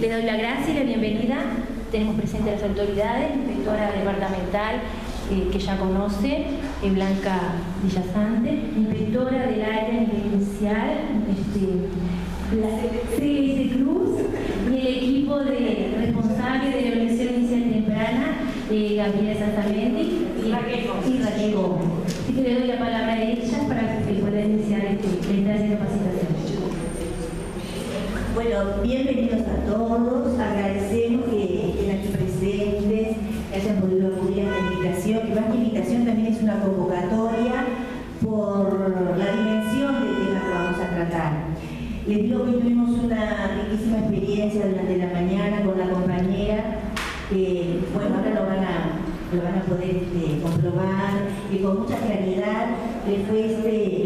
Les doy la gracia y la bienvenida. Tenemos presentes a las autoridades, inspectora departamental que ya conoce, Blanca Villasante, inspectora del área inicial, la CGS Cruz, y el equipo de responsable de la Organización Inicial Temprana, Gabriela Santamendi y Raquel Gómez. Así que le doy la palabra a ellas para que pueda iniciar la instancia de capacitación. Bueno, bienvenidos a todos, agradecemos que estén aquí presentes, que hayan podido acudir a esta invitación, que más que invitación también es una convocatoria por la dimensión del tema que vamos a tratar. Les digo que tuvimos una riquísima experiencia durante la mañana con la compañera, que bueno, ahora lo van a poder comprobar, que con mucha claridad les fue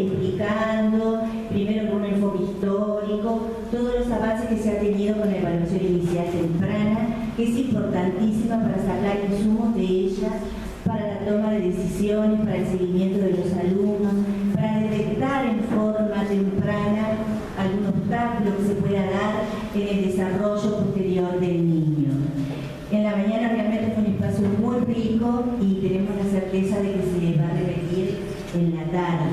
explicando, primero con un enfoque histórico, todos los avances que se ha tenido con la evaluación inicial temprana, que es importantísima para sacar insumos de ellas, para la toma de decisiones, para el seguimiento de los alumnos, para detectar en forma temprana algún obstáculo que se pueda dar en el desarrollo posterior del niño. En la mañana realmente fue un espacio muy rico y tenemos la certeza de que se va a repetir en la tarde.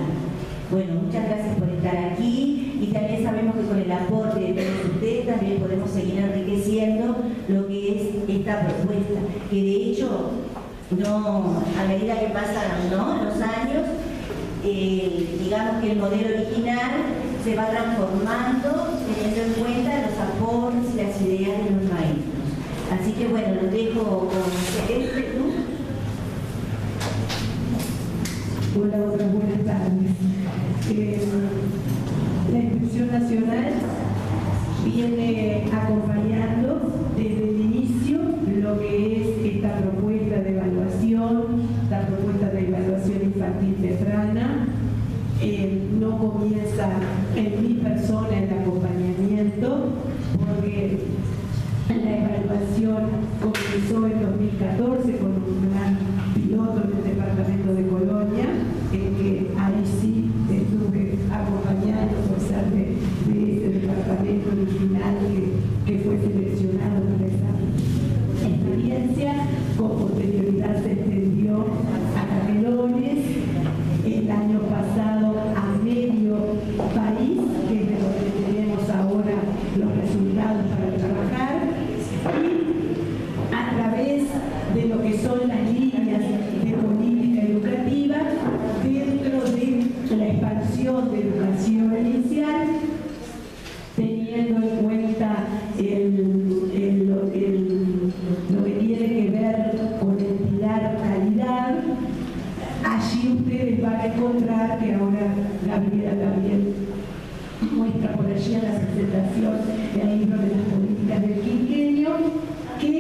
Bueno, muchas gracias por estar aquí y también sabemos que con el aporte de todos ustedes también podemos seguir enriqueciendo lo que es esta propuesta, que de hecho, a medida que pasan los años, digamos que el modelo original se va transformando teniendo en cuenta los aportes y las ideas de los maestros. Así que bueno, los dejo con Celeste. Hola, otras buenas tardes. La Inspección Nacional viene acompañando desde el inicio lo que es esta propuesta de evaluación, infantil temprana. No comienza en mi persona el acompañamiento, porque la evaluación comenzó en 2014 con un gran piloto en el departamento de Colonia, en que ahí sí estuve acompañando por ser de ese departamento original que fue seleccionado para esa experiencia. Con posterioridad se extendió a Canelones, el año pasado a medio país, que es de donde tenemos ahora los resultados para trabajar, y a través de lo que son las líneas de política educativa dentro de la expansión de educación inicial, teniendo en cuenta lo que tiene que ver con el pilar calidad. Allí ustedes van a encontrar que ahora Gabriela también muestra por allí en la presentación el libro de las políticas del quinquenio, que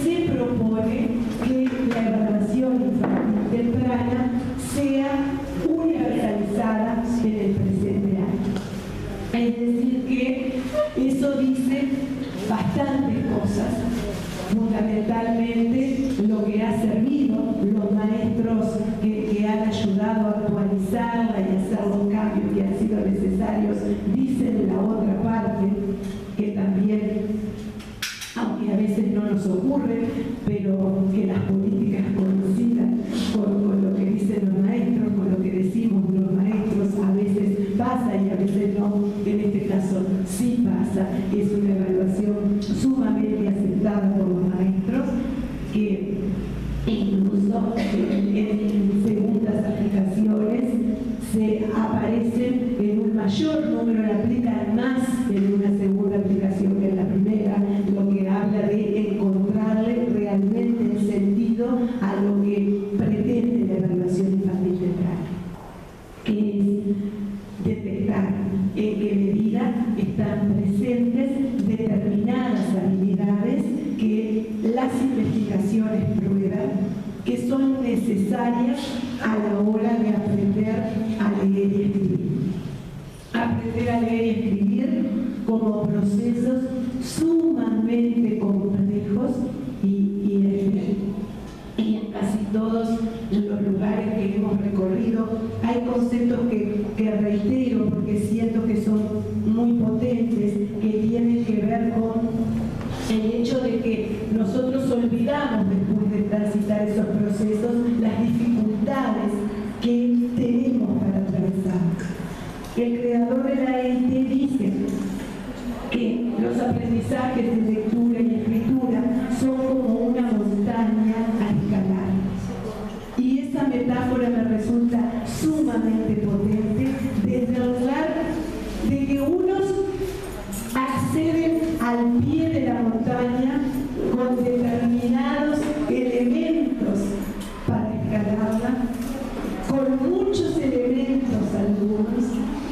se propone que la evaluación infantil temprana sea universalizada en el presente año. Es decir, que eso dice bastantes cosas, fundamentalmente lo que ha servido, los maestros que han ayudado a actualizarla y hacer los cambios que han sido necesarios, dicen la otra parte, que también, aunque a veces no nos ocurre, pero que las políticas coincidan con lo que dicen los maestros, con lo que decimos los maestros, a veces pasa y a veces no. En este caso sí pasa. Es una evaluación sumamente aceptada por los maestros, que incluso en segundas aplicaciones se aparecen en un mayor número, le aplican más en una segunda aplicación que en la primera, lo que habla de encontrarle realmente el sentido a lo que pretende la evaluación infantil temprana, que es detectar en qué medida están presentes determinadas habilidades que las investigaciones prueban que son necesarias a la hora de aprender a leer y escribir. Aprender a leer y escribir como procesos sumamente complejos y en casi todos los lugares que hemos recorrido hay conceptos que reitero porque siento que son muy potentes, que sepamos después de transitar esos procesos las dificultades que tenemos para atravesar. El creador de la EIT dice que los aprendizajes de lectura y escritura son como una montaña a escalar. Y esa metáfora me resulta sumamente potente desde el lugar de que unos acceden al pie de la montaña con determinados elementos para escalarla, con muchos elementos algunos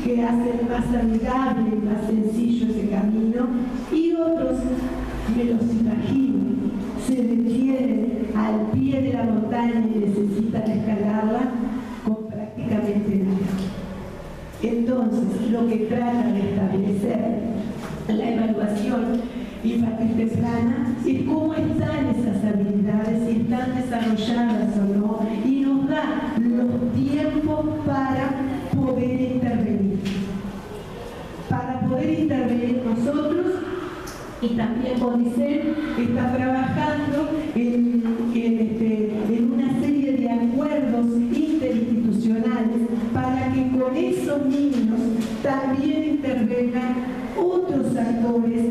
que hacen más amigable y más sencillo ese camino, y otros, me los imagino, se detienen al pie de la montaña y necesitan escalarla con prácticamente nada. Entonces, lo que trata de establecer la evaluación infantil temprana es cómo están esas habilidades, si están desarrolladas o no, y nos da los tiempos para poder intervenir. Para poder intervenir nosotros, y también CONICET está trabajando en una serie de acuerdos interinstitucionales para que con esos niños también intervengan otros actores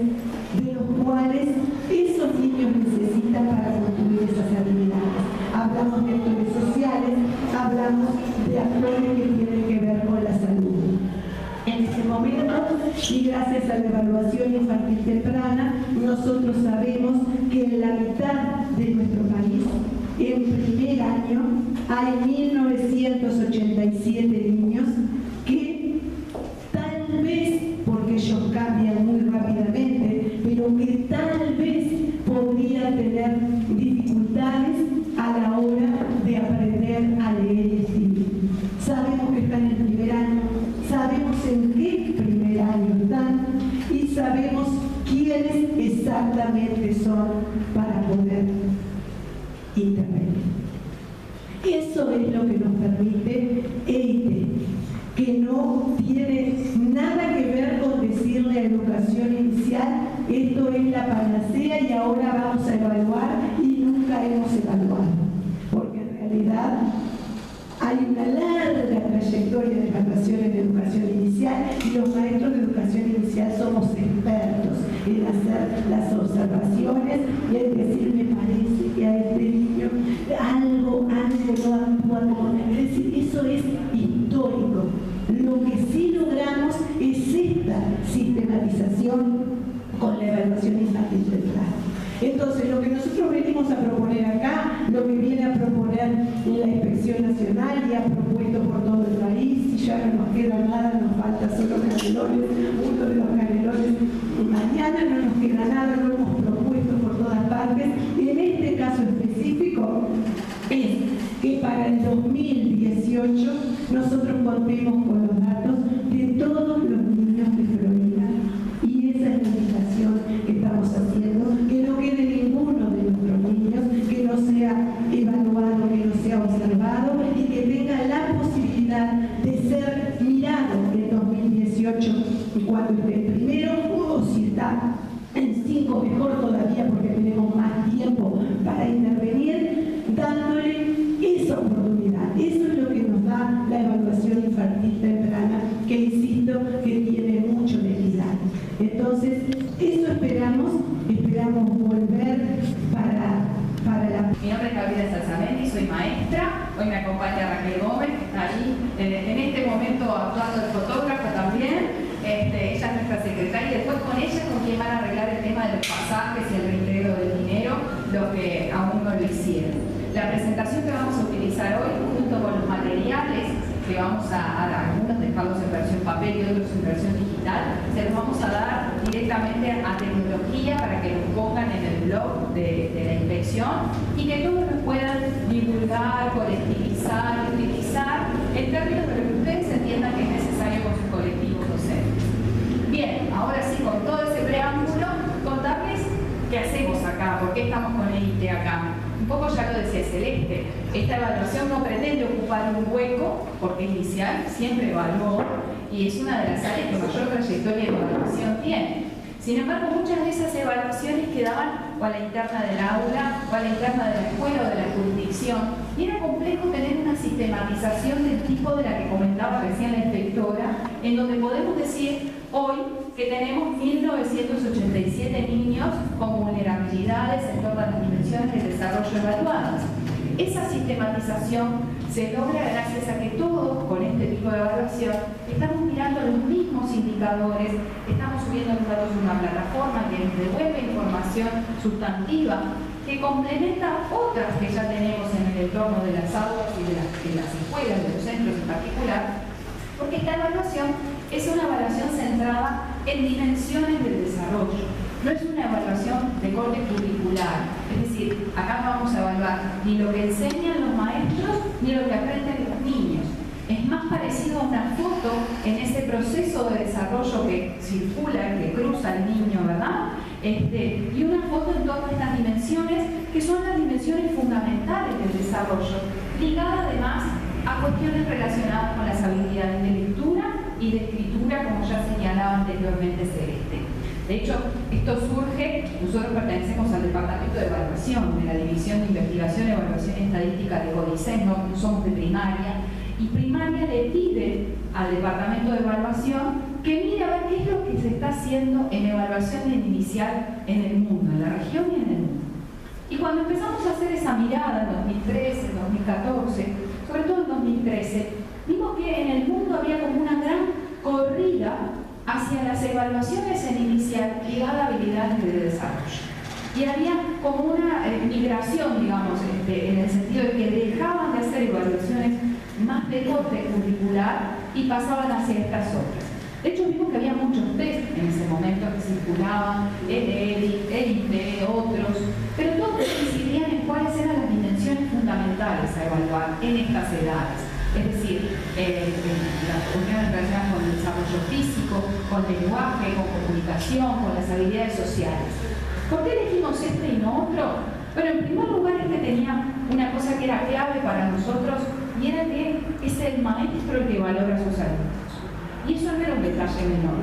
de los cuales esos niños necesitan para construir esas habilidades. Hablamos de actores sociales, hablamos de actores que tienen que ver con la salud. En ese momento, y gracias a la evaluación infantil temprana, nosotros sabemos que en la mitad de nuestro país, en primer año, hay 1987 niños que tal vez, porque ellos cambian muy rápidamente, pero que tal vez podrían tener dificultades a la hora de aprender a leer y escribir. Sabemos que están en el primer año, sabemos en qué primer año están y sabemos quiénes exactamente son para poder intervenir. Eso es lo que nos permite EIT, que no tiene nada que ver con decirle a educación inicial, esto es la panacea y ahora vamos a evaluar, y nunca hemos evaluado, porque en realidad hay una larga trayectoria de evaluación en educación inicial y los maestros de educación inicial somos expertos en hacer las observaciones y en decir, me parece que a este niño algo no actúa como... Es decir, eso es histórico. Lo que sí logramos es esta sistematización con la evaluación infantil temprana. Entonces, lo que nosotros venimos a proponer acá, lo que viene a proponer la Inspección Nacional y ha propuesto por todo el país, y ya no nos queda nada, nos falta solo Canelones, uno de los Canelones, mañana no nos queda nada, lo hemos propuesto por todas partes. En este caso específico, es que para el 2018 nosotros contemos con los datos de todos los niños de Florida, y esa es la invitación que estamos haciendo, que no quede ninguno de nuestros niños que no sea evaluado, que no sea observado y que tenga la posibilidad de ser mirado en 2018 cuando esté en primero, o si está en 5 mejor todavía porque tenemos más tiempo para intervenir, dándole esa oportunidad. Eso es lo que nos da la evaluación infantil temprana, que insisto que tiene mucho de equidad. Entonces, eso esperamos volver para la... Mi nombre es Gabriela Salzamendi, soy maestra, hoy me acompaña Raquel Gómez, que está ahí en este momento actuando de fotógrafa también. Ella es nuestra secretaria, y después con ella con quien van a arreglar el tema de los pasajes y el reintegro del dinero, los que aún no lo hicieron. La presentación que vamos a utilizar hoy, junto con los materiales que vamos a dar, algunos dejarlos en versión papel y otros en versión digital, se los vamos a dar directamente a tecnología para que los pongan en el blog de la inspección y que todos los puedan divulgar, colectivizar y utilizar en términos de lo que ustedes entiendan que es necesario con sus colectivos docentes. Bien, ahora sí, con todo ese preámbulo, contarles qué hacemos acá, por qué estamos con EIT acá. Un poco ya lo decía Celeste, esta evaluación no pretende ocupar un hueco, porque es inicial, siempre evaluó, y es una de las áreas que mayor trayectoria de evaluación tiene. Sin embargo, muchas de esas evaluaciones quedaban o a la interna del aula, o a la interna de la escuela o de la jurisdicción. Y era complejo tener una sistematización del tipo de la que comentaba recién la inspectora, en donde podemos decir hoy que tenemos 1.987 niños con vulnerabilidades en todas las dimensiones del desarrollo evaluadas. Esa sistematización se logra gracias a que todos, con este tipo de evaluación, estamos mirando los mismos indicadores, estamos subiendo los datos a una plataforma que nos devuelve información sustantiva que complementa otras que ya tenemos en el entorno de las aulas y de las escuelas, de los centros en particular, porque esta evaluación es una evaluación centrada en dimensiones del desarrollo. No es una evaluación de corte curricular, es decir, acá no vamos a evaluar ni lo que enseñan los maestros ni lo que aprenden los niños. Es más parecido a una foto en ese proceso de desarrollo que circula, que cruza el niño, ¿verdad? Y una foto en torno a estas dimensiones, que son las dimensiones fundamentales del desarrollo, ligada además a cuestiones relacionadas con las habilidades de lectura y de escritura, como ya señalaba anteriormente Celeste. De hecho, esto surge, nosotros pertenecemos al Departamento de Evaluación, de la División de Investigación, Evaluación y Estadística de CODICET, no somos de primaria, y primaria le pide al Departamento de Evaluación que mire a ver qué es lo que se está haciendo en evaluación inicial en el mundo, en la región y en el mundo. Y cuando empezamos a hacer esa mirada en 2013, 2014, sobre todo en 2013, vimos que en el mundo había como una gran corrida hacia las evaluaciones en inicial ligada a habilidades de desarrollo. Y había como una migración, digamos, en el sentido de que dejaban de hacer evaluaciones más de corte curricular y pasaban hacia estas otras. De hecho, vimos que había muchos test en ese momento que circulaban, el EDIC, el IT, otros, pero todos incidían en cuáles eran las dimensiones fundamentales a evaluar en estas edades. Es decir, las cuestiones relacionadas con el desarrollo físico, con el lenguaje, con comunicación, con las habilidades sociales. ¿Por qué elegimos este y no otro? Bueno, en primer lugar es que tenía una cosa que era clave para nosotros y era que es el maestro el que valora a sus alumnos. Y eso no era un detalle menor.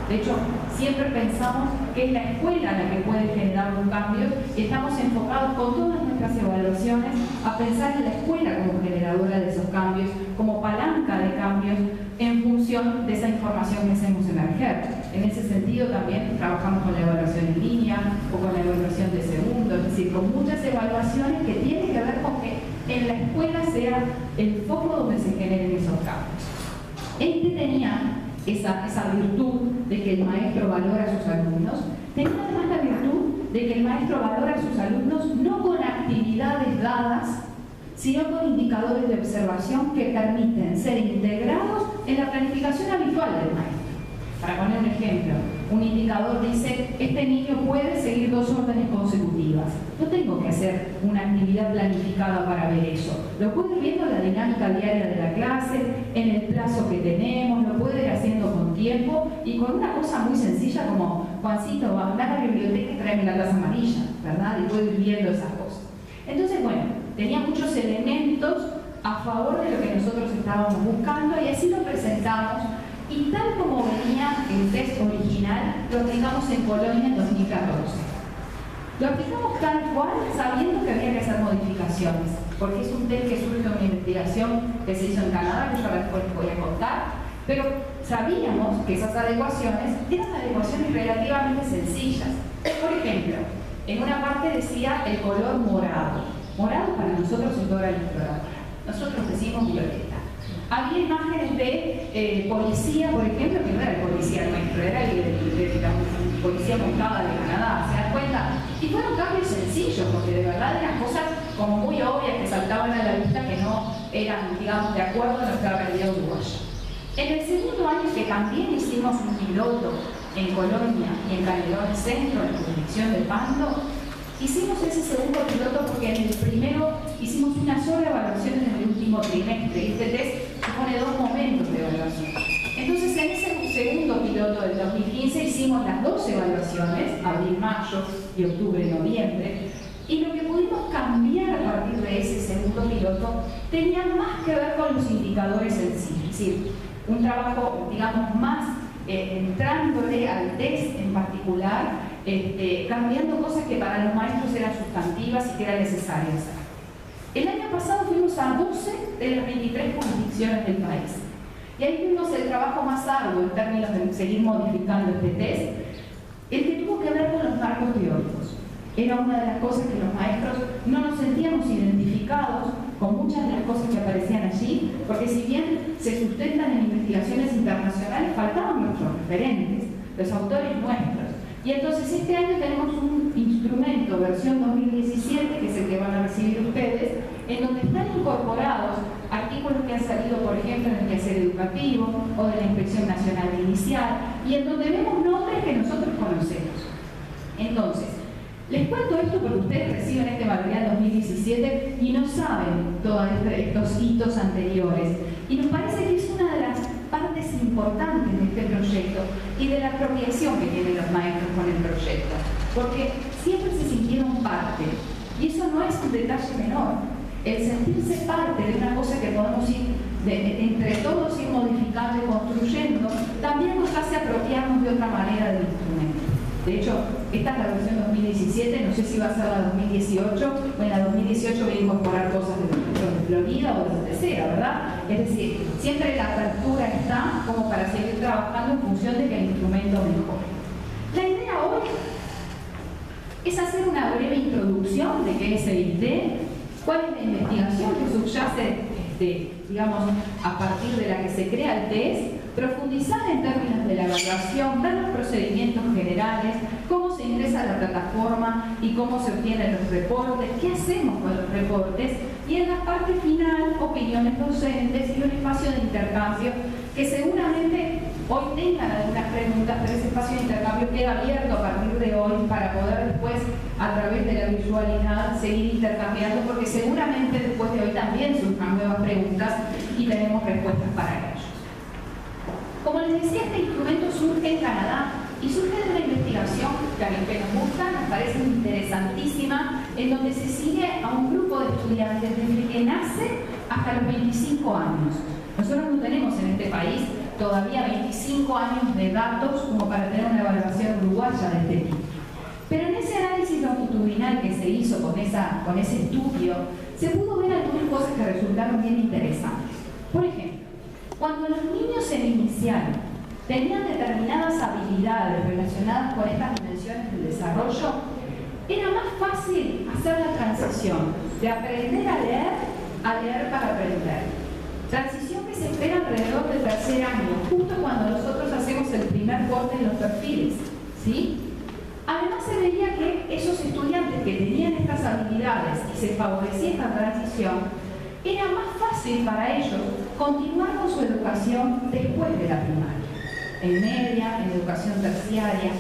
De hecho, siempre pensamos que es la escuela la que puede generar los cambios y estamos enfocados con todas nuestras evaluaciones a pensar en la escuela como generadora de esos cambios, como palanca de cambios en función de esa información que hacemos emerger. En ese sentido también trabajamos con la evaluación en línea o con la evaluación de segundo, es decir, con muchas evaluaciones que tienen que ver con que en la escuela sea el foco donde se generen esos cambios. Este tenía esa virtud de que el maestro valora a sus alumnos, tenía además la virtud de que el maestro valora a sus alumnos no con actividades dadas, sino con indicadores de observación que permiten ser integrados en la planificación habitual del maestro. Para poner un ejemplo, un indicador dice, este niño puede seguir 2 órdenes consecutivas. No tengo que hacer una actividad planificada para ver eso. Lo puedo ir viendo en la dinámica diaria de la clase, en el plazo que tenemos, lo puedo ir haciendo con tiempo y con una cosa muy sencilla como, Juancito, va a andar a la biblioteca y tráeme la taza amarilla, ¿verdad? Y puedo ir viendo esas cosas. Entonces, bueno, tenía muchos elementos a favor de lo que nosotros estábamos buscando y así lo presentamos. Y tal como venía el test original, lo aplicamos en Colonia en 2014. Lo aplicamos tal cual, sabiendo que había que hacer modificaciones, porque es un test que surge de una investigación que se hizo en Canadá, que yo después les voy a contar, pero sabíamos que esas adecuaciones eran adecuaciones relativamente sencillas. Por ejemplo, en una parte decía el color morado. Morado para nosotros es toda la ilustradora. Nosotros decimos violeta. Había imágenes de policía, por ejemplo, que no era el policía nuestro, era la policía montada de Canadá, ¿se dan cuenta? Y fueron cambios sencillos, porque de verdad eran cosas como muy obvias que saltaban a la vista que no eran, digamos, de acuerdo a nuestra realidad uruguaya. En el segundo año, que también hicimos un piloto en Colonia y en Calderón Centro, en la jurisdicción de Pando, hicimos ese segundo piloto porque en el primero hicimos una sola evaluación en el último trimestre y este test supone 2 momentos de evaluación. Entonces en ese segundo piloto del 2015 hicimos las 2 evaluaciones, abril, mayo y octubre, noviembre, y lo que pudimos cambiar a partir de ese segundo piloto tenía más que ver con los indicadores en sí, es decir, un trabajo, digamos, más entrándole al test en particular cambiando cosas que para los maestros eran sustantivas y que era necesario hacer. El año pasado fuimos a 12 de las 23 jurisdicciones del país. Y ahí vimos el trabajo más arduo en términos de seguir modificando este test, el que tuvo que ver con los marcos teóricos. Era una de las cosas que los maestros no nos sentíamos identificados con muchas de las cosas que aparecían allí, porque si bien se sustentan en investigaciones internacionales, faltaban nuestros referentes, los autores nuestros. Y entonces este año tenemos un instrumento, versión 2017, que es el que van a recibir ustedes, en donde están incorporados artículos que han salido, por ejemplo, en el quehacer educativo o de la Inspección Nacional de Inicial, y en donde vemos nombres que nosotros conocemos. Entonces, les cuento esto porque ustedes reciben este material 2017 y no saben todos estos hitos anteriores. Y nos parece que es una de las partes importantes de este proyecto y de la apropiación que tienen los maestros con el proyecto. Porque siempre se sintieron parte. Y eso no es un detalle menor. El sentirse parte de una cosa que podemos ir entre todos ir modificando y construyendo, también nos hace apropiarnos de otra manera del instrumento. De hecho, esta es la versión 2017, no sé si va a ser la 2018, o en la 2018 voy a incorporar cosas de los de Florida o de donde sea, ¿verdad? Es decir, siempre la apertura está como para seguir trabajando en función de que el instrumento mejore. La idea hoy es hacer una breve introducción de qué es el IT, cuál es la investigación que subyace, digamos, a partir de la que se crea el test, profundizar en términos de la evaluación, dar los procedimientos generales, cómo se ingresa a la plataforma y cómo se obtienen los reportes, qué hacemos con los reportes, y en la parte final, opiniones docentes y un espacio de intercambio que seguramente hoy tengan algunas preguntas, pero ese espacio de intercambio queda abierto a partir de hoy para poder después, a través de la virtualidad, seguir intercambiando, porque seguramente después de hoy también surjan nuevas preguntas y tenemos respuestas para ellos. Como les decía, este instrumento surge en Canadá y surge de una investigación que a mí me gusta, nos parece interesantísima, en donde se sigue a un grupo de estudiantes desde que nace hasta los 25 años. Nosotros no tenemos en este país todavía 25 años de datos como para tener una evaluación uruguaya de este tipo. Pero en ese análisis longitudinal que se hizo con ese estudio, se pudo ver algunas cosas que resultaron bien interesantes. Por ejemplo, cuando los niños en inicial tenían determinadas habilidades relacionadas con estas dimensiones del desarrollo, era más fácil hacer la transición de aprender a leer para aprender. Transición que se espera alrededor del tercer año, justo cuando nosotros hacemos el primer corte en los perfiles, ¿sí? Además se veía que esos estudiantes que tenían estas habilidades y se favorecía esta transición, era más fácil para ellos continuar con su educación después de la primaria, en media, en educación terciaria.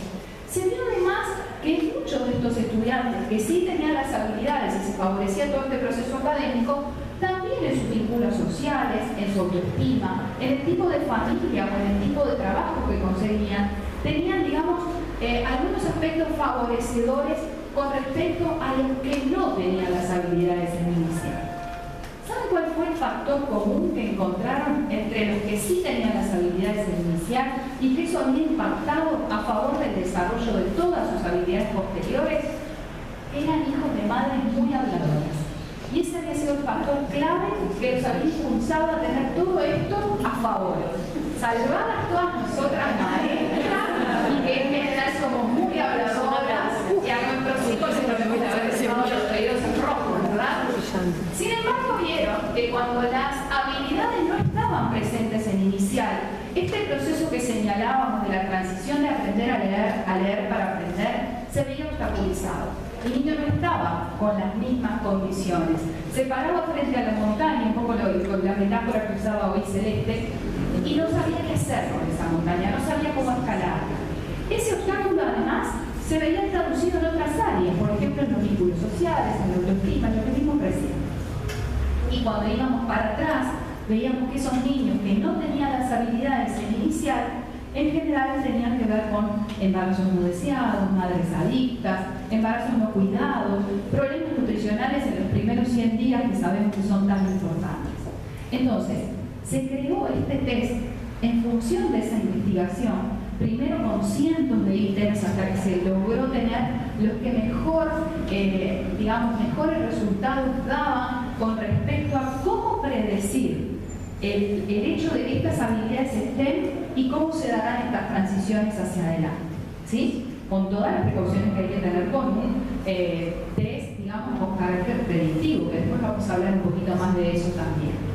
Se vio además que muchos de estos estudiantes que sí tenían las habilidades y se favorecía todo este proceso académico, también en sus vínculos sociales, en su autoestima, en el tipo de familia o en el tipo de trabajo que conseguían, tenían, digamos, algunos aspectos favorecedores con respecto a los que no tenían las habilidades en inicial. ¿Saben cuál fue el factor común que encontraron entre los que sí tenían las habilidades en inicial y que eso había impactado a favor del desarrollo de todas sus habilidades posteriores? Eran hijos de madres muy habladoras. Y ese había sido el factor clave que los había impulsado a tener todo esto a favor. Salvadas todas nosotras maestras, y que en general somos muy habladoras, y a nuestros hijos se nos gusta haber dejado los oídos en rojo, ¿verdad? Sin embargo, vieron que cuando las habilidades no estaban presentes en inicial, este proceso que señalábamos de la transición de aprender a leer para aprender, se veía obstaculizado. El niño no estaba con las mismas condiciones. Se paraba frente a la montaña, un poco con la metáfora que usaba hoy Celeste, y no sabía qué hacer con esa montaña, no sabía cómo escalarla. Ese obstáculo además se veía traducido en otras áreas, por ejemplo en los vínculos sociales, en la autoestima, en lo que vimos recién. Y cuando íbamos para atrás, veíamos que esos niños que no tenían las habilidades en inicial, en general tenían que ver con embarazos no deseados, madres adictas, embarazos no cuidados, problemas nutricionales en los primeros 100 días que sabemos que son tan importantes. Entonces, se creó este test en función de esa investigación primero con cientos de ítems hasta que se logró tener los que mejor, mejores resultados daban con respecto a cómo predecir el hecho de que estas habilidades estén y cómo se darán estas transiciones hacia adelante, ¿sí? Con todas las precauciones que hay que tener con un test, digamos, con carácter predictivo, que después vamos a hablar un poquito más de eso también.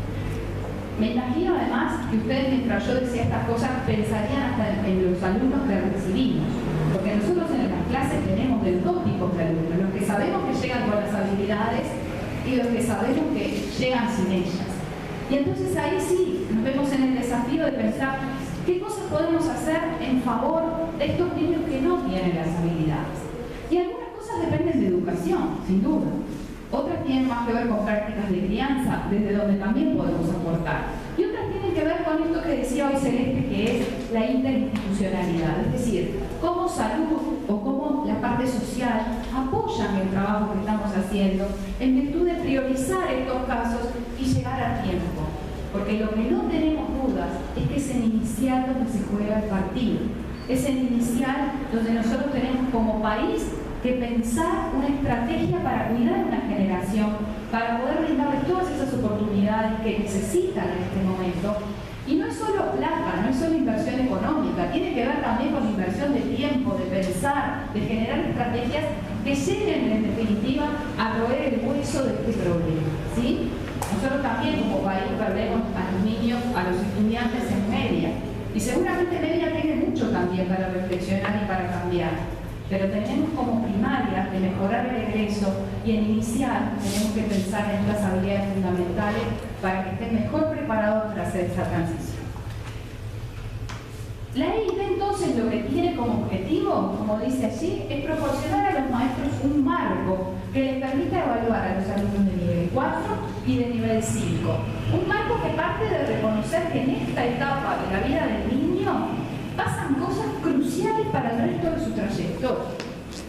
Me imagino además que ustedes, mientras yo decía estas cosas, pensarían hasta en los alumnos que recibimos, porque nosotros en las clases tenemos de dos tipos de alumnos, los que sabemos que llegan con las habilidades y los que sabemos que llegan sin ellas. Y entonces ahí sí nos vemos en el desafío de pensar qué cosas podemos hacer en favor de estos niños que no tienen las habilidades. Y algunas cosas dependen de educación, sin duda. Otras tienen más que ver con prácticas de crianza, desde donde también podemos aportar. Y otras tienen que ver con esto que decía hoy Celeste, que es la interinstitucionalidad. Es decir, cómo salud o cómo la parte social apoyan el trabajo que estamos haciendo en virtud de priorizar estos casos y llegar a tiempo. Porque lo que no tenemos dudas es que es en inicial donde se juega el partido. Es en inicial donde nosotros tenemos como país que pensar una estrategia para cuidar una generación, para poder brindarles todas esas oportunidades que necesitan en este momento. Y no es solo plata, no es solo inversión económica, tiene que ver también con inversión de tiempo, de pensar, de generar estrategias que lleguen en definitiva a roer el hueso de este problema, ¿sí? Nosotros también como país perdemos a los niños, a los estudiantes en media. Y seguramente media tiene mucho también para reflexionar y para cambiar. Pero tenemos como primaria de mejorar el egreso y en inicial tenemos que pensar en estas habilidades fundamentales para que estén mejor preparados para hacer esta transición. La EIT entonces lo que tiene como objetivo, como dice allí, es proporcionar a los maestros un marco que les permita evaluar a los alumnos de nivel 4 y de nivel 5. Un marco que parte de reconocer que en esta etapa de la vida del niño pasan cosas cruciales para el resto de su trayectoria.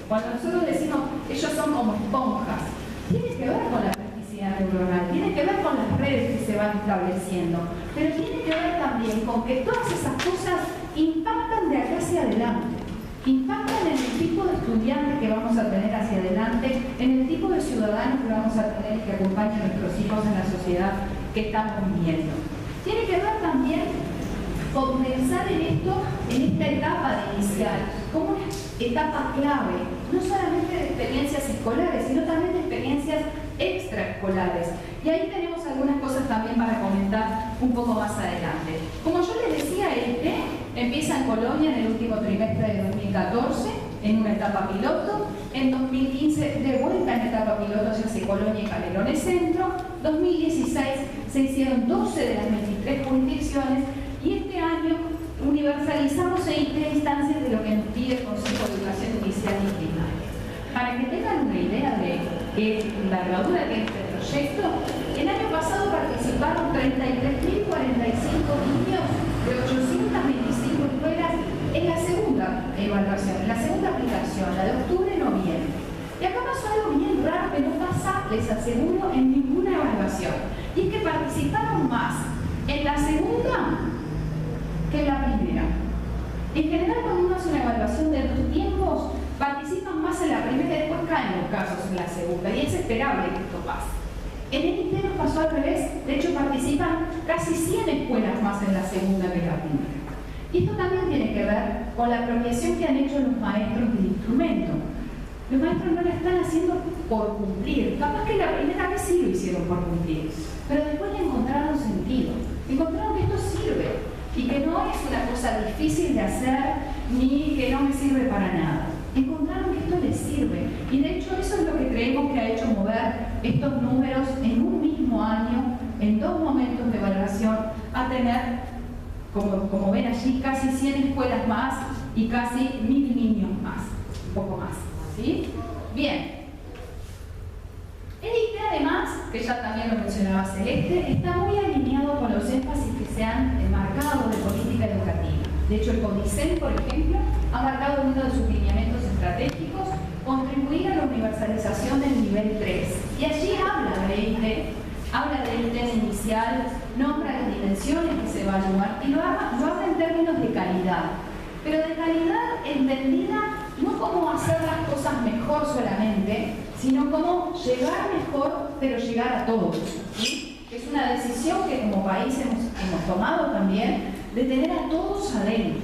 Cuando nosotros decimos ellos son como esponjas, tiene que ver con la plasticidad neuronal, tiene que ver con las redes que se van estableciendo, pero tiene que ver también con que todas esas cosas impactan de acá hacia adelante, impactan en el tipo de estudiante que vamos a tener hacia adelante, en el tipo de ciudadanos que vamos a tener que acompañen a nuestros hijos en la sociedad que estamos viviendo. Tiene que ver también con pensar en esto, en esta etapa de inicial, como una etapa clave, no solamente de experiencias escolares, sino también de experiencias extraescolares. Y ahí tenemos algunas cosas también para comentar un poco más adelante. Como yo les decía, el TE empieza en Colonia en el último trimestre de 2014, en una etapa piloto. En 2015, de vuelta en etapa piloto, se hace Colonia y Canelones Centro. 2016 se hicieron 12 de las 23 jurisdicciones. Y este año universalizamos EIT instancias de lo que nos pide el Consejo de Educación Inicial y Primaria. Para que tengan una idea de la envergadura que es este proyecto, el año pasado participaron 33.045 niños de 825 escuelas en la segunda evaluación, en la segunda aplicación, la de octubre-noviembre. Y acá pasó algo bien raro que no pasa, les aseguro, en ninguna evaluación. Y es que participaron más en la segunda que en la primera. En general, cuando uno hace una evaluación de dos tiempos, participan más en la primera y después caen los casos en la segunda, y es esperable que esto pase. En el INTE nos pasó al revés, de hecho participan casi 100 escuelas más en la segunda que en la primera. Y esto también tiene que ver con la apropiación que han hecho los maestros del instrumento. Los maestros no la están haciendo por cumplir, capaz que la primera vez sí lo hicieron por cumplir, pero después le encontraron sentido, encontraron que esto sirve. Y que no es una cosa difícil de hacer ni que no me sirve para nada. Encontraron que esto les sirve. Y de hecho eso es lo que creemos que ha hecho mover estos números en un mismo año, en dos momentos de evaluación, a tener, como ven allí, casi 100 escuelas más y casi 1.000 niños más, un poco más. ¿Sí? Bien. El INTE además, que ya también lo mencionaba Celeste, está muy alineado con los énfasis que se han marcado de política educativa. De hecho, el CONICET, por ejemplo, ha marcado uno de sus lineamientos estratégicos, contribuir a la universalización del nivel 3. Y allí habla de INTE inicial, nombra las dimensiones que se evalúan y lo habla en términos de calidad. pero de calidad entendida no como hacer las cosas mejor solamente, sino como llegar mejor, pero llegar a todos, ¿sí? Es una decisión que como país hemos tomado también, de tener a todos adentro.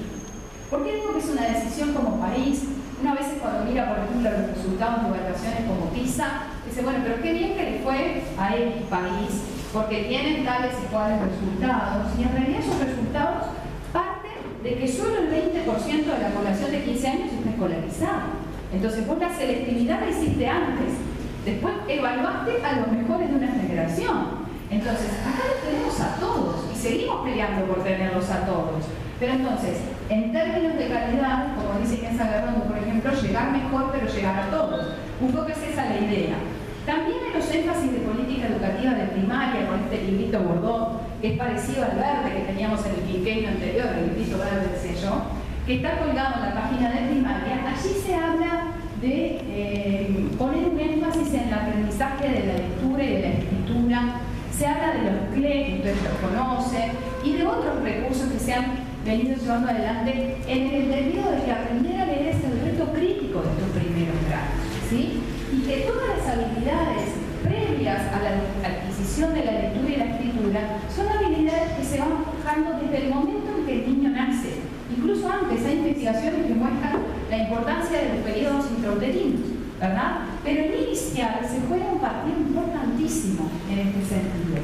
¿Por qué digo que es una decisión como país? Una vez cuando mira, por ejemplo, los resultados de evaluaciones como PISA, dice, bueno, pero qué bien que le fue a X país, porque tienen tales y cuales resultados, y en realidad esos resultados parten de que solo el 20% de la población de 15 años está escolarizada. Entonces vos la selectividad la hiciste antes, después evaluaste a los mejores de una generación. Entonces, acá los tenemos a todos y seguimos peleando por tenerlos a todos. Pero entonces, en términos de calidad, como dice Inés Agarrondo, por ejemplo, llegar mejor pero llegar a todos. Un poco es esa la idea. También en los énfasis de política educativa de primaria, con este librito Bordó, que es parecido al verde que teníamos en el quinquenio anterior, el librito verde, decía yo, que está colgado en la página de primaria, allí se habla de poner un énfasis en el aprendizaje de la lectura y de la escritura. Se habla de los CLE, que ustedes los conocen, y de otros recursos que se han venido llevando adelante en el entendido de que aprender a leer es el reto crítico de estos primeros grados, ¿sí? Y que todas las habilidades previas a la adquisición de la lectura y la escritura son habilidades que se van forjando desde el momento en que el niño nace. Incluso antes hay investigaciones que muestran la importancia de los periodos intrauterinos, ¿verdad? Pero en inicial se juega un partido importantísimo en este sentido.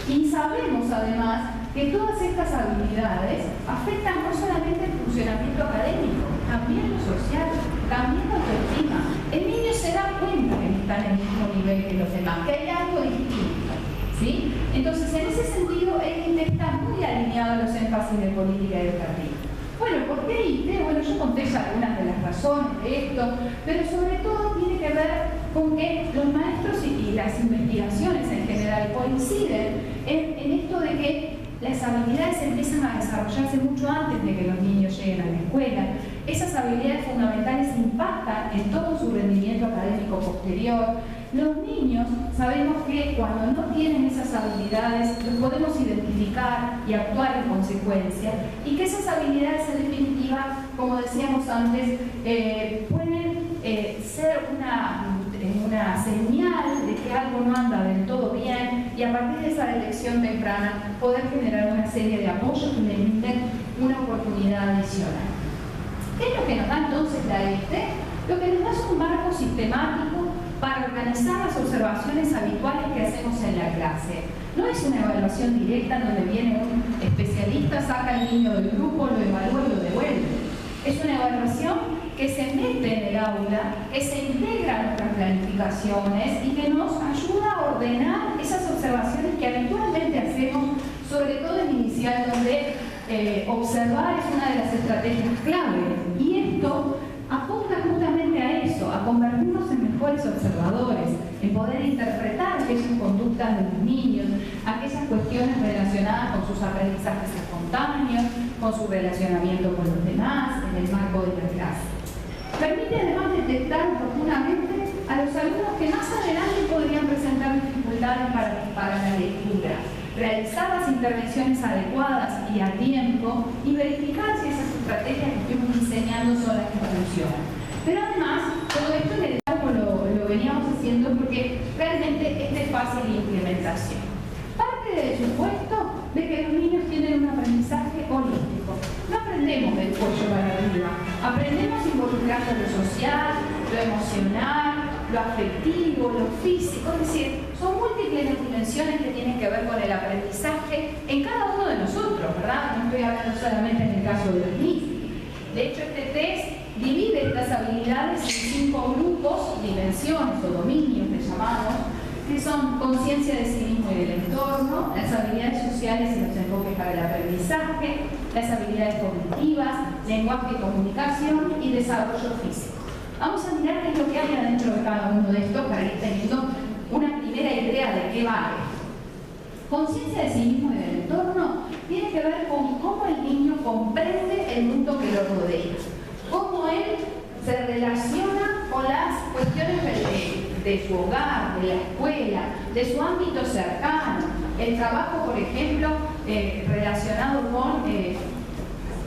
Y sabemos además que todas estas habilidades afectan no solamente el funcionamiento académico, también lo social, también la autoestima. El niño se da cuenta que no está en el mismo nivel que los demás, que hay algo distinto, ¿sí? Entonces, en ese sentido, el INTE está muy alineado a los énfasis de política educativa. Bueno, ¿por qué INTE? Bueno, yo conté ya algunas de las razones de esto, pero sobre todo tiene que ver con que los maestros y las investigaciones en general coinciden en esto de que las habilidades empiezan a desarrollarse mucho antes de que los niños lleguen a la escuela. Esas habilidades fundamentales impactan en todo su rendimiento académico posterior. Los niños sabemos que cuando no tienen esas habilidades los podemos identificar y actuar en consecuencia, y que esas habilidades en definitiva, como decíamos antes, pueden ser una señal de que algo no anda del todo bien, y a partir de esa elección temprana poder generar una serie de apoyos que le brinden una oportunidad adicional. ¿Qué es lo que nos da entonces la ESTE? Lo que nos da es un marco sistemático para organizar las observaciones habituales que hacemos en la clase. No es una evaluación directa donde viene un especialista, saca al niño del grupo, lo evalúa y lo devuelve. Es una evaluación que se mete en el aula, que se integra en nuestras planificaciones y que nos ayuda a ordenar esas observaciones que habitualmente hacemos, sobre todo en inicial, donde observar es una de las estrategias clave. Y esto apunta justamente a eso, a convertirnos en mejores observadores, en poder interpretar aquellas conductas de los niños, aquellas cuestiones relacionadas con sus aprendizajes espontáneos, con su relacionamiento con los demás, en el marco de la clase. Permite además detectar oportunamente a los alumnos que más adelante podrían presentar dificultades para la lectura, realizar las intervenciones adecuadas y a tiempo y verificar si esas estrategias que estuvimos diseñando son las que funcionan. Pero además, todo esto en el campo lo veníamos haciendo porque realmente es de fácil implementación. Parte del supuesto de que los niños tienen un aprendizaje holístico. No aprendemos del cuello para arriba, aprendemos involucrando lo social, lo emocional, lo afectivo, lo físico, es decir, son múltiples las dimensiones que tienen que ver con el aprendizaje en cada uno de nosotros, ¿verdad? No estoy hablando solamente en el caso de los niños. De hecho, este test divide estas habilidades en 5 grupos, dimensiones o dominios que llamamos, que son conciencia de sí mismo y del entorno, las habilidades sociales y los enfoques para el aprendizaje, las habilidades cognitivas, lenguaje y comunicación y desarrollo físico. Vamos a mirar qué es lo que hay adentro de cada uno de estos para ir teniendo una primera idea de qué vale. Conciencia de sí mismo y del entorno tiene que ver con cómo el niño comprende el mundo que lo rodea, cómo él se relaciona con las cuestiones de su hogar, de la escuela, de su ámbito cercano, el trabajo, por ejemplo, relacionado con,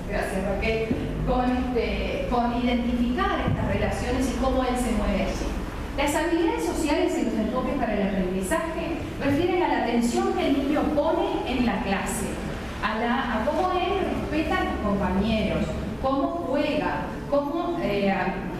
gracias Raquel, con identificar estas relaciones y cómo él se mueve allí. Las habilidades sociales y los enfoques para el aprendizaje refieren a la atención que el niño pone en la clase, a cómo él respeta a los compañeros, cómo juega, cómo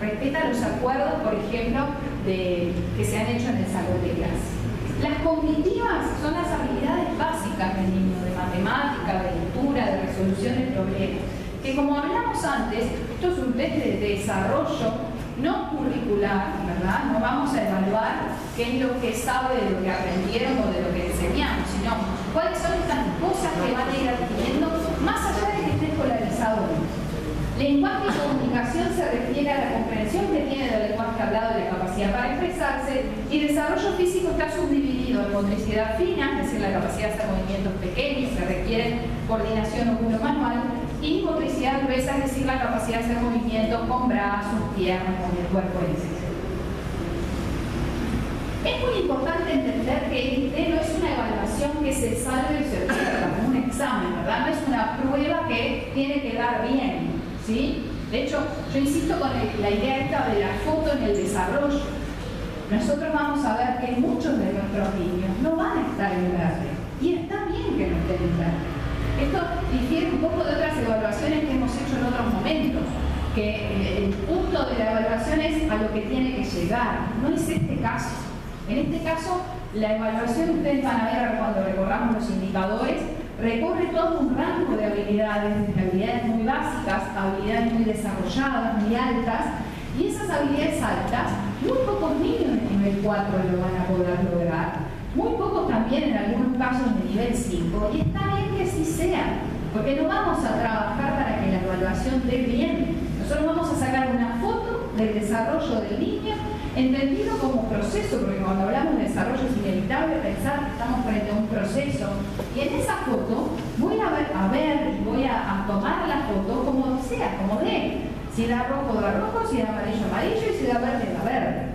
respeta los acuerdos, por ejemplo, que se han hecho en el salón de clase. Las cognitivas son las habilidades básicas del niño, de matemática, de lectura, de resolución de problemas, que como hablamos antes, esto es un test de desarrollo no curricular, ¿verdad? No vamos a evaluar qué es lo que sabe de lo que aprendieron o de lo que enseñamos, sino cuáles son estas cosas que van a ir adquiriendo más allá de que esté escolarizado o no. Lenguaje y comunicación se refiere a la comprensión que tiene del lenguaje hablado y la capacidad para expresarse, y desarrollo físico está subdividido en motricidad fina, es decir, la capacidad de hacer movimientos pequeños que requieren coordinación oculo-manual, y motricidad gruesa, es decir, la capacidad de hacer movimientos con brazos, piernas, con el cuerpo en sí. Es muy importante entender que el ITE no es una evaluación que se salve y se pierda, como un examen, ¿verdad? No es una prueba que tiene que dar bien, ¿sí? De hecho, yo insisto con la idea esta de la foto en el desarrollo. Nosotros vamos a ver que muchos de nuestros niños no van a estar en verde, y está bien que no estén en verde. Esto difiere un poco de otras evaluaciones que hemos hecho en otros momentos, que el punto de la evaluación es a lo que tiene que llegar, no es este caso. En este caso, la evaluación, ustedes van a ver cuando recorramos los indicadores, recorre todo un rango de habilidades, desde habilidades muy básicas, habilidades muy desarrolladas, muy altas, y esas habilidades altas, muy pocos niños de nivel 4 lo van a poder lograr. Muy pocos también en algunos casos de nivel 5, y está bien que sí sea, porque no vamos a trabajar para que la evaluación dé bien. Nosotros vamos a sacar una foto del desarrollo del niño, entendido como proceso, porque cuando hablamos de desarrollo es inevitable pensar que estamos frente a un proceso, y en esa foto voy a ver y voy a tomar la foto como sea, como dé. Si da rojo, si da amarillo, amarillo, y si da verde, verde.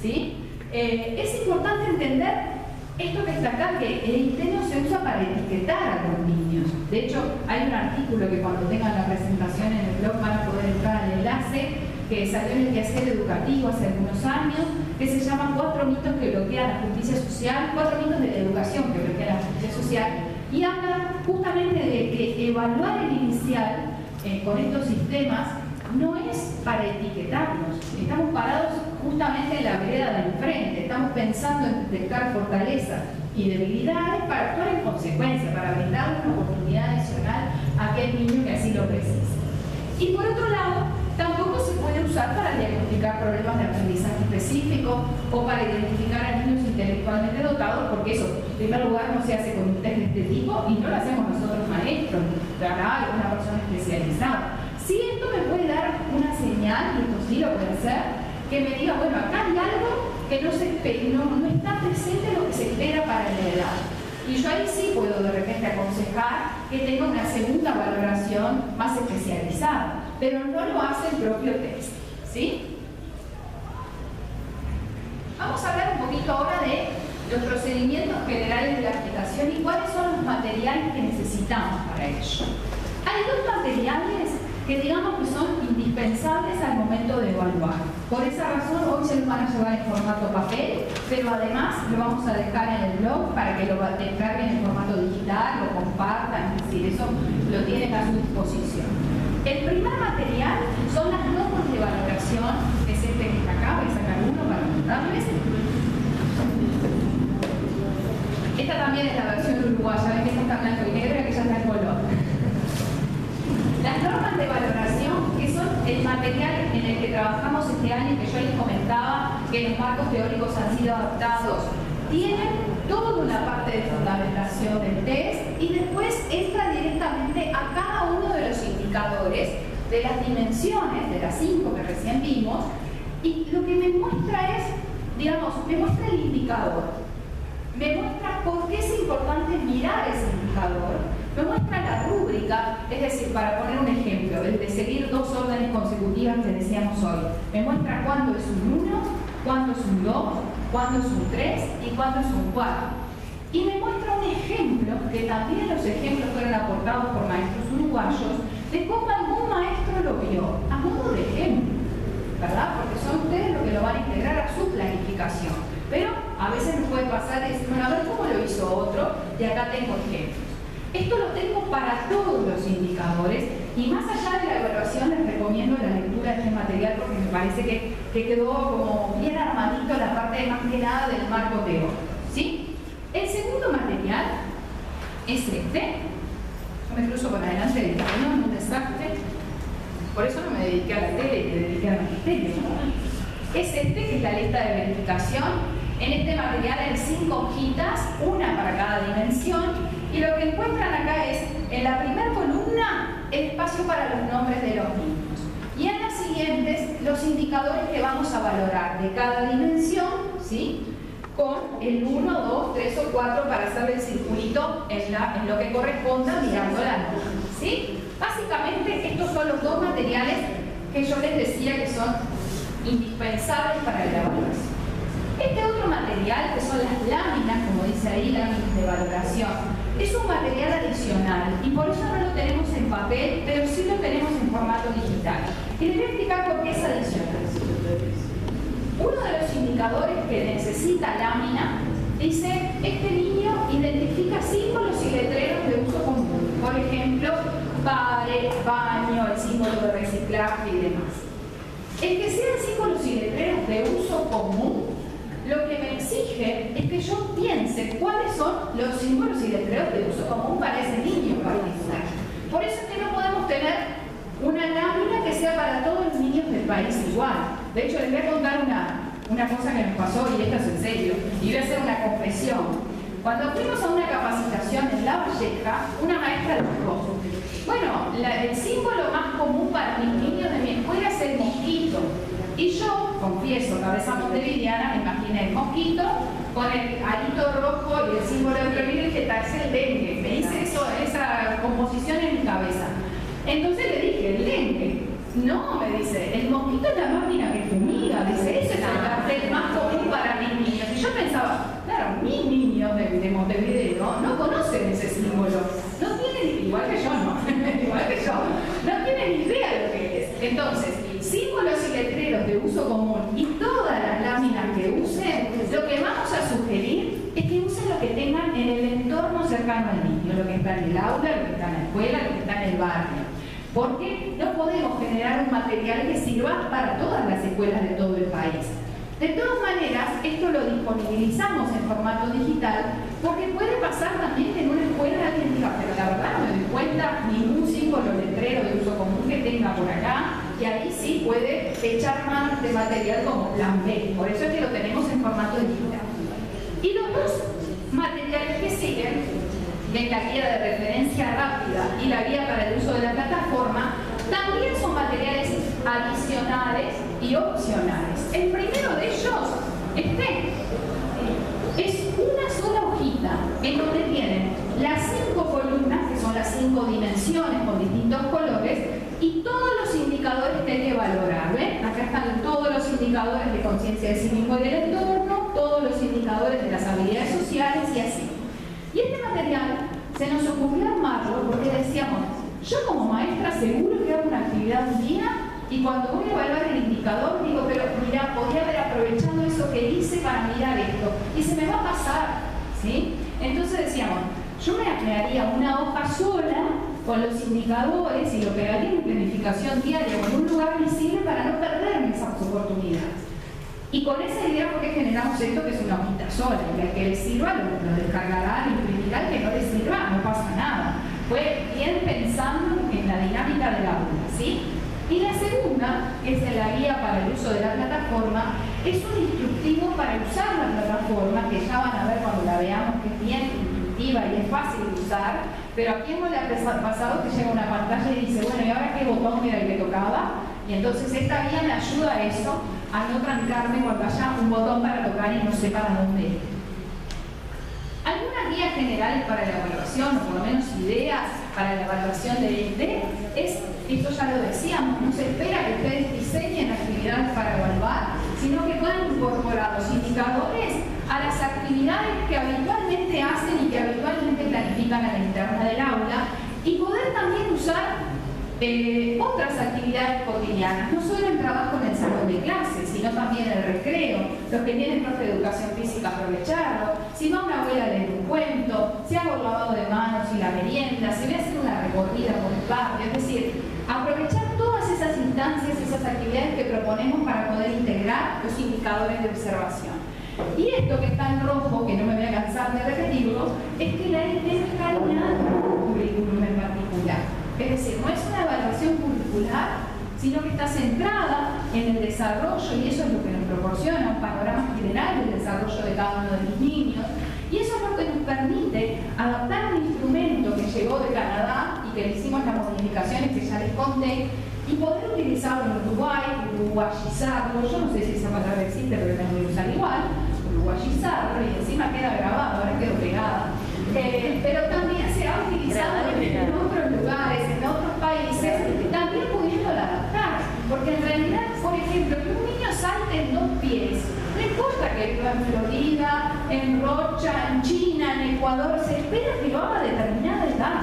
¿Sí? Es importante entender esto que está acá, que el ITE no se usa para etiquetar a los niños. De hecho, hay un artículo que cuando tengan la presentación en el blog van a poder entrar al enlace, que salió en el quehacer educativo hace algunos años, que se llama 4 mitos que bloquean la justicia social, 4 mitos de la educación que bloquean la justicia social, y habla justamente de que evaluar el inicial con estos sistemas no es para etiquetarnos. Estamos parados justamente en la vereda de enfrente, estamos pensando en detectar fortalezas y debilidades para actuar en consecuencia, para brindar una oportunidad adicional a aquel niño que así lo precise. Y por otro lado, tampoco se puede usar para diagnosticar problemas de aprendizaje específico o para identificar a niños intelectualmente dotados, porque eso, en primer lugar, no se hace con un test de este tipo y no lo hacemos nosotros maestros, lo hará alguna persona especializada. Sí, esto me puede dar una señal, y esto sí lo puede hacer, que me diga, bueno, acá hay algo que no está presente lo que se espera para la edad. Y yo ahí sí puedo de repente aconsejar que tenga una segunda valoración más especializada, pero no lo hace el propio test, ¿sí? Vamos a hablar un poquito ahora de los procedimientos generales de la aplicación y cuáles son los materiales que necesitamos para ello. Hay dos materiales que digamos que son indispensables al momento de evaluar. Por esa razón hoy se los van a llevar en formato papel, pero además lo vamos a dejar en el blog para que lo descarguen en formato digital, lo compartan, es decir, eso lo tienen a su disposición. El primer material son las normas de valoración, que es este que está acá, voy a sacar uno para mostrarles. Esta también es la versión uruguaya, ven que esta está blanco y negro y aquella está en color. Las normas de valoración, que son el material en el que trabajamos este año, que yo les comentaba que los marcos teóricos han sido adaptados, tienen toda una parte de fundamentación del test y después entra directamente a cada uno de los indicadores de las dimensiones, de las 5 que recién vimos, y lo que me muestra es, digamos, me muestra el indicador, me muestra por qué es importante mirar ese indicador, me muestra la rúbrica, es decir, para poner un ejemplo, el de seguir 2 órdenes consecutivas que decíamos hoy, me muestra cuándo es un 1, cuándo es un 2, cuándo es un 3 y cuándo es un 4. Y me muestra un ejemplo, que también los ejemplos fueron aportados por maestros uruguayos, de cómo algún maestro lo vio, a modo de ejemplo, ¿verdad? Porque son ustedes los que lo van a integrar a su planificación. Pero a veces nos puede pasar y decir, bueno, a ver cómo lo hizo otro, y acá tengo ejemplos. Esto lo tengo para todos los indicadores, y más allá de la evaluación les recomiendo la lectura de este material porque me parece que quedó como bien armadito la parte más que nada del marco teórico, ¿sí? El segundo material es este. Yo me cruzo por adelante del camino, un desastre. Por eso no me dediqué a la tele, me dediqué al magisterio, ¿no? Es este, que es la lista de verificación. En este material hay 5 hojitas, una para cada dimensión, y lo que encuentran acá es, en la primera columna, el espacio para los nombres de los niños. Y en las siguientes, los indicadores que vamos a valorar de cada dimensión, ¿sí? Con el 1, 2, 3 o 4 para hacerle el circulito en lo que corresponda mirando la nota, ¿sí? Básicamente, estos son los 2 materiales que yo les decía que son indispensables para la evaluación. Este otro material, que son las láminas, como dice ahí, láminas de valoración, es un material adicional y por eso no lo tenemos en papel, pero sí lo tenemos en formato digital. Y les voy a explicar por qué es adicional. Uno de los indicadores que necesita lámina dice, este niño identifica símbolos y letreros de uso común. Por ejemplo, padre, baño, el símbolo de reciclaje y demás. El que sean símbolos y letreros de uso común, lo que me exige es que yo piense cuáles son los símbolos y letreros de uso común para ese niño particular. Por eso es que no podemos tener una lámina que sea para todos los niños del país igual. De hecho, les voy a contar una cosa que nos pasó, y esto es en serio, y voy a hacer una confesión. Cuando fuimos a una capacitación en La Valleja, una maestra dijo, bueno, el símbolo más común para mis niños de mi escuela es el mosquito. Y yo, confieso, cabeza montevideana, me imaginé el mosquito con el arito rojo y el símbolo de prevenir que tal es el dengue. Me hice esa composición en mi cabeza. Entonces le dije, el dengue. No, me dice, el mosquito es la máquina que fumiga. Dice, ese es el cartel más común para mis niños. Y yo pensaba, claro, mis niños de Montevideo no conocen ese símbolo. No tienen, igual que yo, no, igual que yo, no tienen ni idea de lo que es. Entonces, símbolos y letreros de uso común y todas las láminas que usen, lo que vamos a sugerir es que usen lo que tengan en el entorno cercano al niño, lo que está en el aula, lo que está en la escuela, lo que está en el barrio. Porque no podemos generar un material que sirva para todas las escuelas de todo el país. De todas maneras, esto lo disponibilizamos en formato digital porque puede pasar también en una escuela alguien diga, pero la verdad no me doy cuenta ningún símbolo letrero de uso común que tenga por acá, y ahí sí puede echar mano de material como plan B. Por eso es que lo tenemos en formato digital. Y los 2 materiales que siguen, que es la guía de referencia rápida y la guía para el uso de la plataforma, también son materiales adicionales y opcionales. El primero de ellos, es una sola hojita en donde tienen las 5 columnas, que son las 5 dimensiones con distintos colores, y todos los indicadores que hay que valorar. ¿Ven? Acá están todos los indicadores de conciencia de sí mismo y del entorno, todos los indicadores de las habilidades sociales y así. Y este material se nos ocurrió armarlo porque decíamos, yo como maestra seguro que hago una actividad un día y cuando voy a evaluar el indicador digo, pero mira, podría haber aprovechado eso que hice para mirar esto y se me va a pasar, ¿sí? Entonces decíamos, yo me haría una hoja sola con los indicadores y lo pegaría en planificación diaria o en un lugar visible para no perderme esas oportunidades. Y con esa idea fue que generamos esto, que es una hojita sola, y al que le sirva lo descargará, lo imprimirá, al que no le sirva no pasa nada. Fue bien pensando en la dinámica del aula, ¿sí? Y la segunda, que es la guía para el uso de la plataforma, es un instructivo para usar la plataforma, que ya van a ver cuando la veamos, que es bien intuitiva y es fácil de usar, pero a quién no le ha pasado que llega una pantalla y dice, bueno, ¿y ahora qué botón era el que tocaba? Y entonces esta guía me ayuda a eso, a no trancarme cuando haya un botón para tocar y no sé para dónde ir. Algunas guías generales para la evaluación, o por lo menos ideas para la evaluación de INDE, esto ya lo decíamos, no se espera que ustedes diseñen actividades para evaluar, sino que puedan incorporar los indicadores a las actividades que habitualmente hacen y que habitualmente planifican a la interna del aula, y poder también usar Otras actividades cotidianas, no solo el trabajo en el salón de clases, sino también el recreo, los que tienen profe de educación física aprovecharlo, si va una abuela a leer un cuento, si hago el lavado de manos y la merienda, si voy a hacer una recorrida por el barrio, es decir, aprovechar todas esas instancias, esas actividades que proponemos para poder integrar los indicadores de observación. Y esto que está en rojo, que no me voy a cansar de repetirlo, es que la INE no está alineada con un currículum en particular. Es decir, no es una evaluación curricular, sino que está centrada en el desarrollo, y eso es lo que nos proporciona un panorama general del desarrollo de cada uno de los niños, y eso es lo que nos permite adaptar un instrumento que llegó de Canadá y que le hicimos las modificaciones que ya les conté, y poder utilizarlo en Uruguay, uruguayizarlo, yo no sé si esa palabra existe, pero la voy a usar igual, uruguayizarlo, y encima queda grabado, ahora quedó pegada. Pero también se ha utilizado en otros lugares, en otros países, también pudiendo adaptar, porque en realidad, por ejemplo, que un niño salte en 2 pies, no importa que viva en Florida, en Rocha, en China, en Ecuador, se espera que lo haga a determinada edad.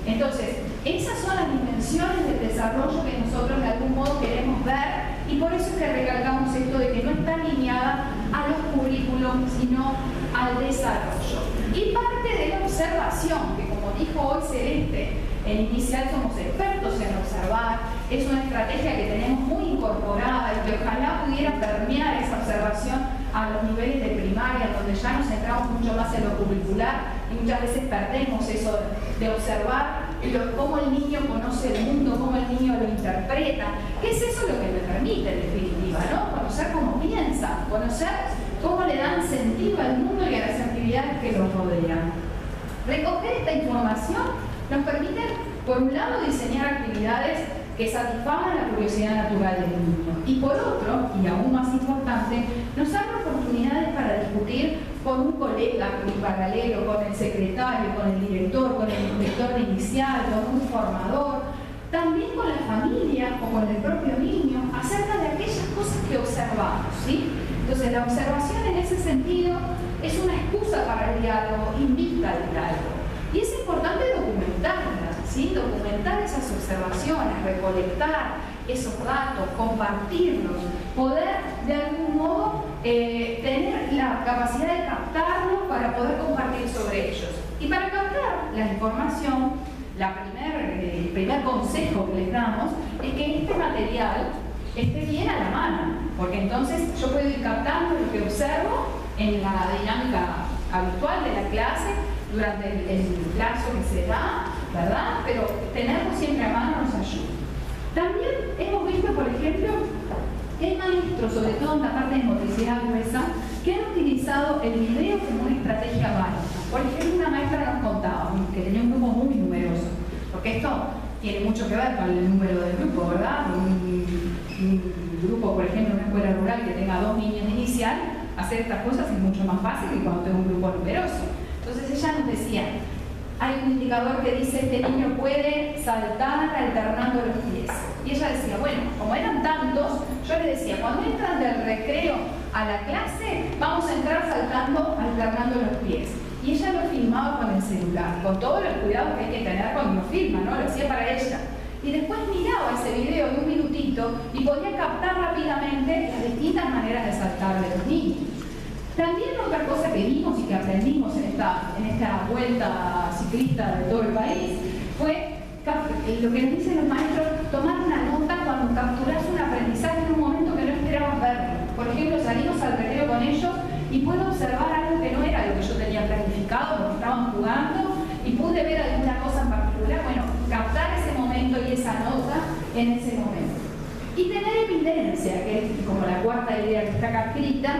Entonces, esas son las dimensiones del desarrollo que nosotros de algún modo queremos ver, y por eso es que recalcamos esto de que no está alineada a los currículums, sino al desarrollo. Y parte de la observación, que como dijo hoy Celeste, en Inicial somos expertos en observar, es una estrategia que tenemos muy incorporada y que ojalá pudiera permear esa observación a los niveles de primaria, donde ya nos centramos mucho más en lo curricular y muchas veces perdemos eso de observar cómo el niño conoce el mundo, cómo el niño lo interpreta. ¿Qué es eso lo que me permite, en definitiva, ¿no? Conocer cómo piensa, conocer cómo le dan sentido al mundo y a las actividades que los rodean. Recoger esta información nos permite, por un lado, diseñar actividades que satisfagan la curiosidad natural del niño, y por otro, y aún más importante, nos abre oportunidades para discutir con un colega en paralelo, con el secretario, con el director, con el inspector de inicial, con un formador, también con la familia o con el propio niño, acerca de aquellas cosas que observamos, ¿sí? Entonces, la observación en ese sentido es una excusa para el diálogo, invita al diálogo. Y es importante documentarla, ¿sí? Documentar esas observaciones, recolectar esos datos, compartirlos, poder de algún modo tener la capacidad de captarlos para poder compartir sobre ellos. Y para captar la información, el primer consejo que les damos es que este material esté bien a la mano, porque entonces yo puedo ir captando lo que observo en la dinámica habitual de la clase, durante el plazo que se da, ¿verdad? Pero tenerlo siempre a mano nos ayuda. También hemos visto, por ejemplo, que hay maestros, sobre todo en la parte de motricidad gruesa, que han utilizado el video como una estrategia válida. Por ejemplo, una maestra nos contaba que tenía un grupo muy numeroso, porque esto tiene mucho que ver con el número del grupo, ¿verdad? Un grupo, por ejemplo, una escuela rural que tenga 2 niños de inicial, hacer estas cosas es mucho más fácil que cuando tengo un grupo numeroso. Entonces ella nos decía, hay un indicador que dice que este niño puede saltar alternando los pies. Y ella decía, bueno, como eran tantos, yo le decía, cuando entran del recreo a la clase, vamos a entrar saltando, alternando los pies. Y ella lo filmaba con el celular, con todos los cuidados que hay que tener cuando lo filma, ¿no? Lo hacía para ella. Y después miraba ese video de 1 minutito y podía captar rápidamente las distintas maneras de saltar de los niños. También otra cosa que vimos y que aprendimos en esta vuelta ciclista de todo el país fue lo que nos dicen los maestros, tomar una nota cuando capturas un aprendizaje en un momento que no esperabas verlo. Por ejemplo, salimos al recreo con ellos y puedo observar algo que no era lo que yo tenía planificado porque estaban jugando y pude ver alguna cosa en particular. Bueno, captar ese momento y esa nota en ese momento. Y tener evidencia, que es como la cuarta idea que está acá escrita,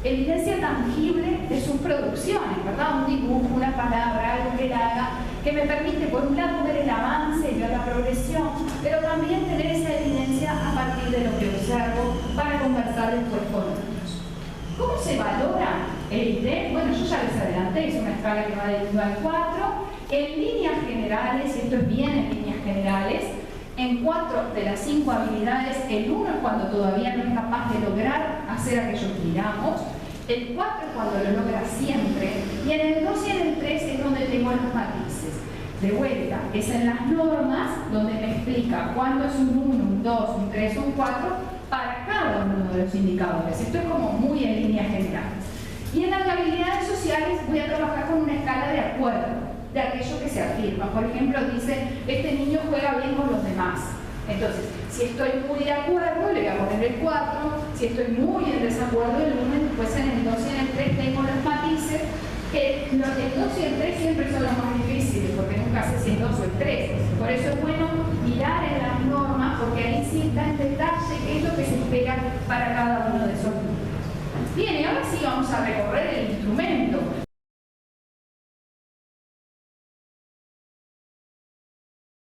evidencia tangible de sus producciones, ¿verdad? Un dibujo, una palabra, algo que él haga, que me permite, por un lado, ver el avance, ver la progresión, pero también tener esa evidencia a partir de lo que observo para conversar después con otros. ¿Cómo se valora el ITEC? Bueno, yo ya les adelanté, es una escala que va del 1 al 4. En líneas generales, esto es bien en líneas generales, en 4 de las 5 habilidades, el 1 es cuando todavía no es capaz de lograr hacer aquello que miramos, el 4 es cuando lo logra siempre, y en el 2 y en el 3 es donde tengo los matices. de vuelta, es en las normas donde me explica cuándo es un 1, un 2, un 3, un 4 para cada uno de los indicadores. Esto es como muy en líneas generales. Y en las habilidades sociales voy a trabajar con una escala de acuerdo de aquello que se afirma. Por ejemplo, dice, este niño juega bien con los demás. Entonces, si estoy muy de acuerdo, le voy a poner el 4. Si estoy muy en desacuerdo, el 1. Después en el 2 y en el 3 tengo los matices. El 2 y el 3 siempre son los más difíciles, porque nunca sé si el 2 o el 3. Por eso es bueno mirar en las normas, porque ahí sí está en detalle qué es lo que se espera para cada uno de esos grupos. Bien, y ahora sí vamos a recorrer el instrumento.